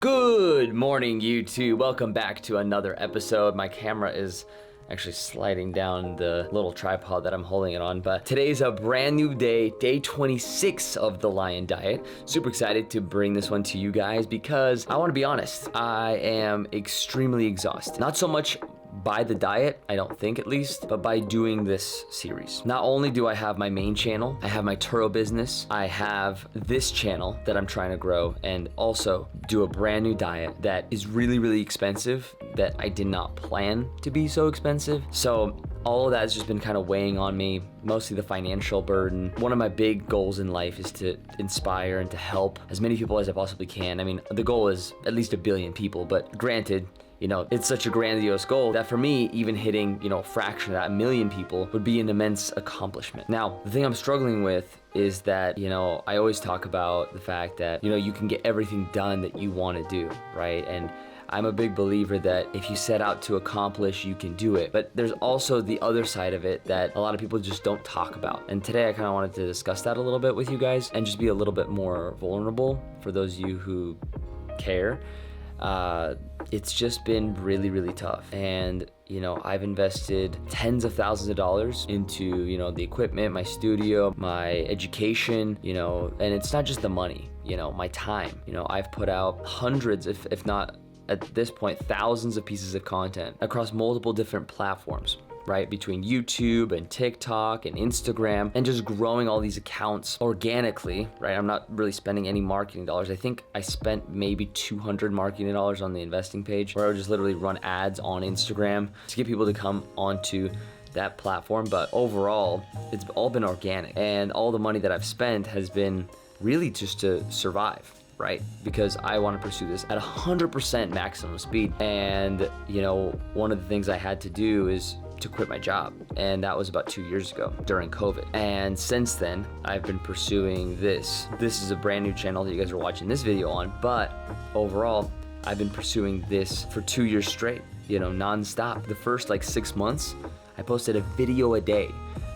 Good morning, YouTube. Welcome back to another episode. My camera is actually sliding down the little tripod that I'm holding it on, but today's a brand new day, day 26 of the Lion Diet. Super excited to bring this one to you guys because I want to be honest, I am extremely exhausted. Not so much by the diet, I don't think at least, but by doing this series. Not only do I have my main channel, I have my Turo business, I have this channel that I'm trying to grow, and also do a brand new diet that is really expensive that I did not plan to be so expensive. So all of that has just been kind of weighing on me, mostly the financial burden. One of my big goals in life is to inspire and to help as many people as I possibly can. I mean, the goal is at least 1 billion people, but granted, you know, it's such a grandiose goal that for me, even hitting, a fraction of that, 1 million people would be an immense accomplishment. Now, the thing I'm struggling with is that, I always talk about the fact that, you can get everything done that you want to do, right? And I'm a big believer that if you set out to accomplish, you can do it. But there's also the other side of it that a lot of people just don't talk about. And today I kind of wanted to discuss that a little bit with you guys and just be a little bit more vulnerable for those of you who care. It's just been really tough. And, I've invested tens of thousands of dollars into, the equipment, my studio, my education, and it's not just the money, my time. I've put out hundreds, if not at this point, thousands of pieces of content across multiple different platforms, right? Between YouTube and TikTok and Instagram, and just growing all these accounts organically, right? I'm not really spending any marketing dollars. I think I spent maybe 200 marketing dollars on the investing page, where I would just literally run ads on Instagram to get people to come onto that platform. But overall, it's all been organic, and all the money that I've spent has been really just to survive, right? Because I want to pursue this at 100% maximum speed. And, one of the things I had to do is to quit my job. And that was about 2 years ago during COVID. And since then, I've been pursuing this. This is a brand new channel that you guys are watching this video on, but overall, I've been pursuing this for 2 years straight, nonstop. The first 6 months, I posted a video a day.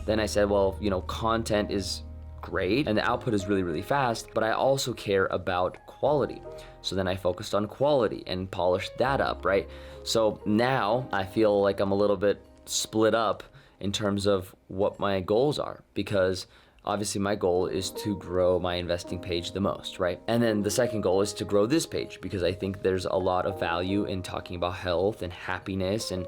Then I said, well, content is great and the output is really fast, but I also care about quality. So then I focused on quality and polished that up, right? So now I feel like I'm a little bit split up in terms of what my goals are, because obviously my goal is to grow my investing page the most, right? And then the second goal is to grow this page, because I think there's a lot of value in talking about health and happiness and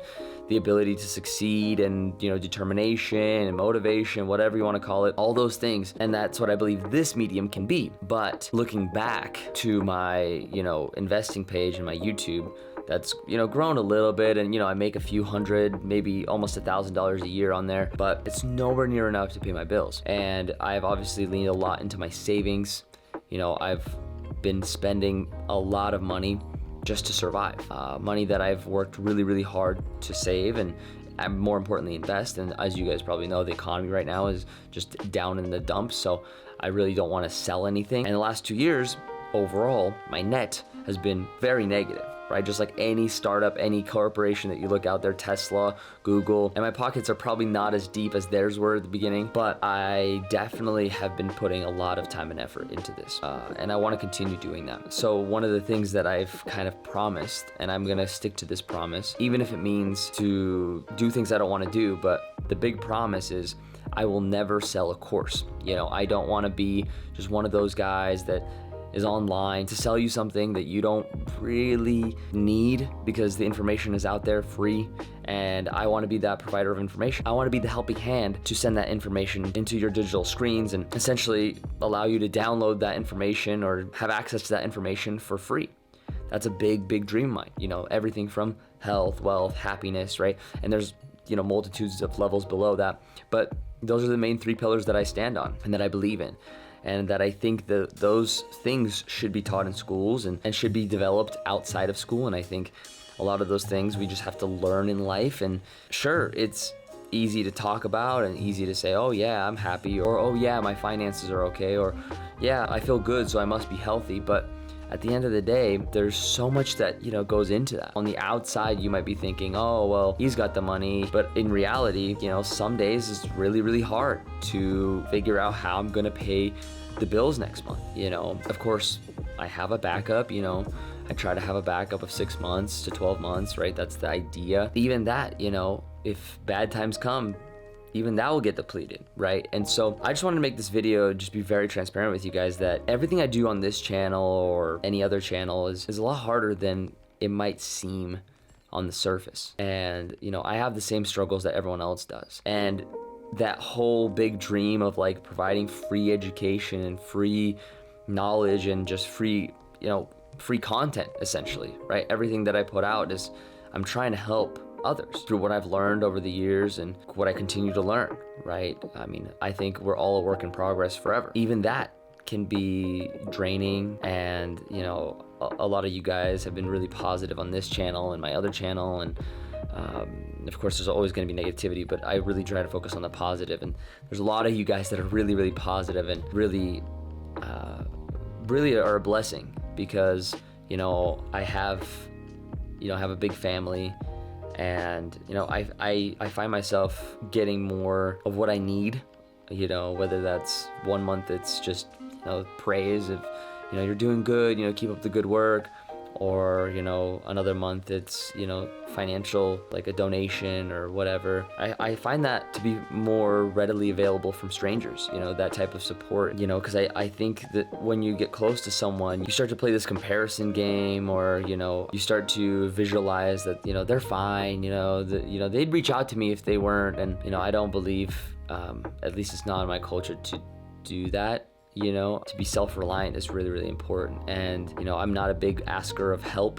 the ability to succeed and, determination and motivation, whatever you want to call it, all those things. And that's what I believe this medium can be. But looking back to my, investing page and my YouTube, that's, grown a little bit, and, I make a few hundred, maybe almost $1,000 a year on there, but it's nowhere near enough to pay my bills. And I've obviously leaned a lot into my savings. I've been spending a lot of money just to survive. Money that I've worked really hard to save and more importantly invest. And as you guys probably know, the economy right now is just down in the dumps, so I really don't want to sell anything. And the last 2 years, overall, my net has been very negative, right? Just like any startup, any corporation that you look out there, Tesla, Google, and my pockets are probably not as deep as theirs were at the beginning, but I definitely have been putting a lot of time and effort into this, and I want to continue doing that. So one of the things that I've kind of promised, and I'm gonna stick to this promise, even if it means to do things I don't want to do, but the big promise is I will never sell a course. I don't want to be just one of those guys that is online to sell you something that you don't really need, because the information is out there free, and I want to be that provider of information. I want to be the helping hand to send that information into your digital screens and essentially allow you to download that information or have access to that information for free. That's a big dream of mine. Everything from health, wealth, happiness, right? And there's multitudes of levels below that, but those are the main 3 pillars that I stand on and that I believe in. And that I think that those things should be taught in schools and should be developed outside of school. And I think a lot of those things we just have to learn in life. And sure, it's easy to talk about and easy to say, oh yeah, I'm happy, or oh yeah, my finances are okay, or yeah, I feel good, so I must be healthy. But at the end of the day, there's so much that, goes into that. On the outside, you might be thinking, oh, well, he's got the money. But in reality, some days it's really hard to figure out how I'm gonna pay the bills next month. Of course, I have a backup, I try to have a backup of 6 months to 12 months, right? That's the idea. Even that, you know, if bad times come, even that will get depleted, right? And so I just wanted to make this video, just be very transparent with you guys that everything I do on this channel or any other channel is a lot harder than it might seem on the surface. And, you know, I have the same struggles that everyone else does. And that whole big dream of like providing free education and free knowledge and just free, you know, free content essentially, right? Everything that I put out is, I'm trying to help others through what I've learned over the years and what I continue to learn, right? I mean, I think we're all a work in progress forever. Even that can be draining, and you know, a lot of you guys have been really positive on this channel and my other channel, and of course there's always going to be negativity, but I really try to focus on the positive, and there's a lot of you guys that are really positive and really are a blessing, because you know, I have a big family, and you know, I find myself getting more of what I need, you know, whether that's one month it's just, you know, praise of, you know, you're doing good, you know, keep up the good work, or you know, another month it's, you know, financial, like a donation or whatever. I find that to be more readily available from strangers, you know, that type of support, you know, because I think that when you get close to someone, you start to play this comparison game, or you know, you start to visualize that, you know, they're fine, you know, they'd reach out to me if they weren't. And you know, I don't believe, at least it's not in my culture to do that. You know, to be self-reliant is really important. And you know, I'm not a big asker of help.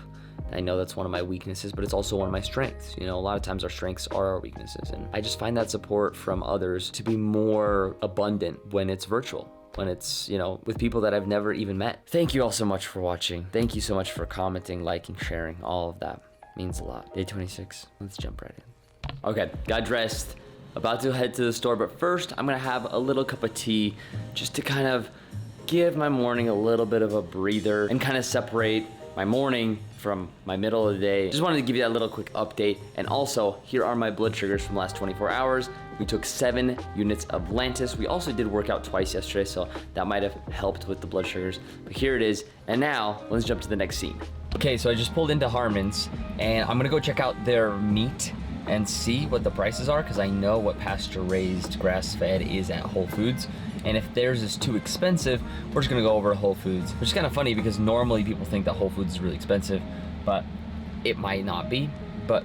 I know that's one of my weaknesses, but it's also one of my strengths. You know, a lot of times our strengths are our weaknesses, and I just find that support from others to be more abundant when it's virtual, when it's, you know, with people that I've never even met. Thank you all so much for watching. Thank you so much for commenting, liking, sharing. All of that means a lot. Day 26, let's jump right in. Okay, got dressed. About to head to the store, but first I'm gonna have a little cup of tea just to kind of give my morning a little bit of a breather and kind of separate my morning from my middle of the day. Just wanted to give you that little quick update. And also, here are my blood sugars from the last 24 hours. We took 7 units of Lantus. We also did work out twice yesterday, so that might have helped with the blood sugars. But here it is. And now let's jump to the next scene. Okay, so I just pulled into Harmon's, and I'm gonna go check out their meat and see what the prices are, because I know what pasture-raised, grass-fed is at Whole Foods. And if theirs is too expensive, we're just gonna go over to Whole Foods. Which is kind of funny, because normally people think that Whole Foods is really expensive, but it might not be, but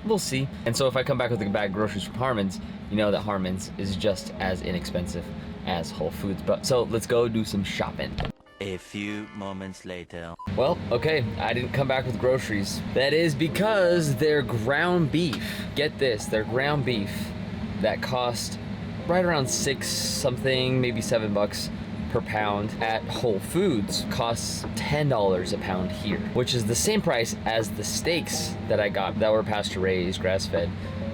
we'll see. And so if I come back with a bag of groceries from Harmon's, you know that Harmon's is just as inexpensive as Whole Foods. But so let's go do some shopping. A few moments later. Well, okay, I didn't come back with groceries. That is because their ground beef, get this, their ground beef that cost right around 6 something, maybe $7 per pound at Whole Foods costs $10 a pound here, which is the same price as the steaks that I got that were pasture raised, grass fed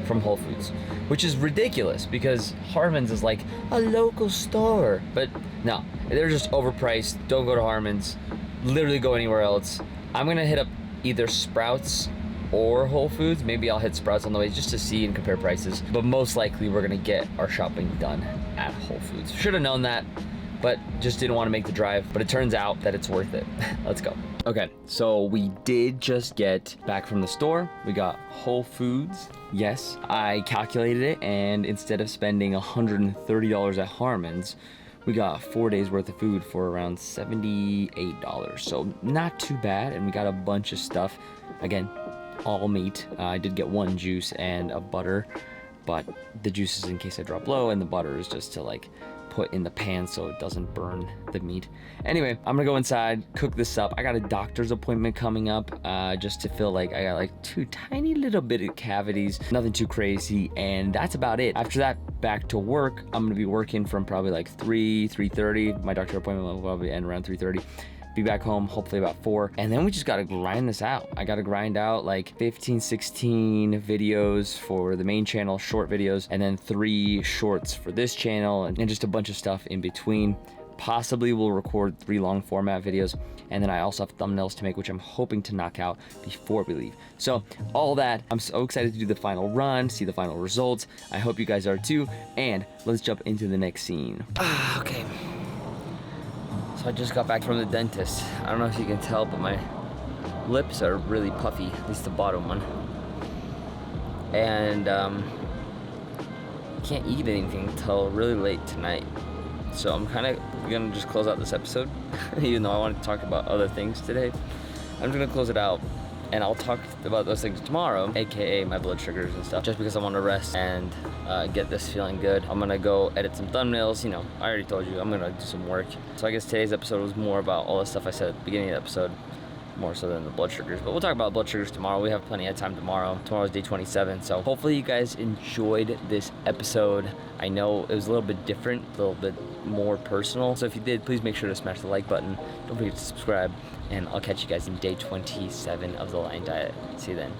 from Whole Foods, which is ridiculous because Harmon's is like a local store, but no, they're just overpriced. Don't go to Harmon's, literally go anywhere else. I'm gonna hit up either Sprouts or Whole Foods. Maybe I'll hit Sprouts on the way just to see and compare prices, but most likely we're gonna get our shopping done at Whole Foods. Should have known that, but just didn't want to make the drive, but it turns out that it's worth it. Let's go. Okay, so we did just get back from the store. We got Whole Foods. Yes, I calculated it, and instead of spending $130 at Harmon's, we got 4 days worth of food for around $78. So not too bad, and we got a bunch of stuff. Again, all meat. I did get one juice and a butter, but the juice is in case I drop low, and the butter is just to like put in the pan so it doesn't burn the meat. Anyway, I'm gonna go inside, cook this up. I got a doctor's appointment coming up just to feel like I got like 2 tiny little bit of cavities, nothing too crazy, and that's about it. After that, back to work. I'm gonna be working from probably like 3:30. My doctor appointment will probably end around 3:30. Be back home hopefully about 4, and then we just gotta grind this out. I gotta grind out like 15-16 videos for the main channel, short videos, and then 3 shorts for this channel, and just a bunch of stuff in between. Possibly we'll record 3 long format videos, and then I also have thumbnails to make, which I'm hoping to knock out before we leave. So all that, I'm so excited to do the final run, see the final results. I hope you guys are too, and let's jump into the next scene. Okay. So I just got back from the dentist. I don't know if you can tell, but my lips are really puffy, at least the bottom one. And can't eat anything until really late tonight. So I'm kind of gonna just close out this episode, even though I wanted to talk about other things today. I'm just gonna close it out, and I'll talk about those things tomorrow, aka my blood sugars and stuff, just because I want to rest and get this feeling good. I'm gonna go edit some thumbnails. You know, I already told you I'm gonna do some work. So I guess today's episode was more about all the stuff I said at the beginning of the episode, more so than the blood sugars. But we'll talk about blood sugars tomorrow. We have plenty of time tomorrow. Tomorrow's day 27. So hopefully you guys enjoyed this episode. I know it was a little bit different, a little bit more personal. So if you did, please make sure to smash the like button. Don't forget to subscribe. And I'll catch you guys in day 27 of the Lion Diet. See you then.